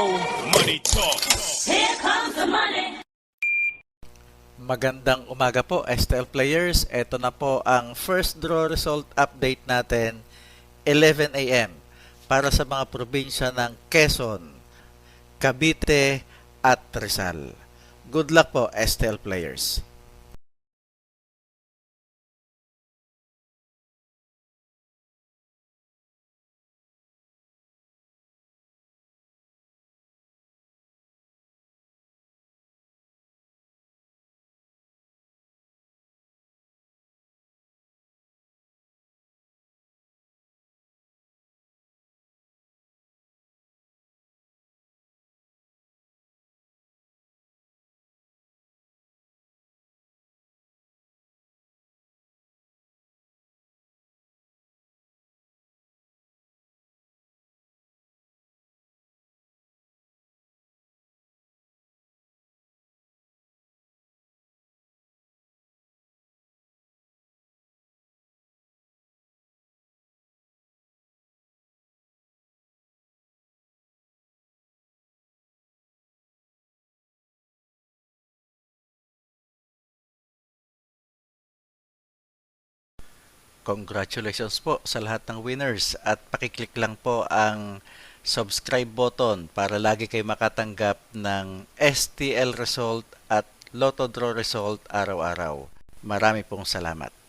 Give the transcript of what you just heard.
Money talk. Here comes the money. Magandang umaga po, STL players. Ito na po ang first draw result update natin 11 a.m. para sa mga probinsya ng Quezon, Cavite at Rizal. Good luck po, STL players. Congratulations po sa lahat ng winners at pakiclick lang po ang subscribe button para lagi kayo makatanggap ng STL result at Lotto Draw result araw-araw. Marami pong salamat.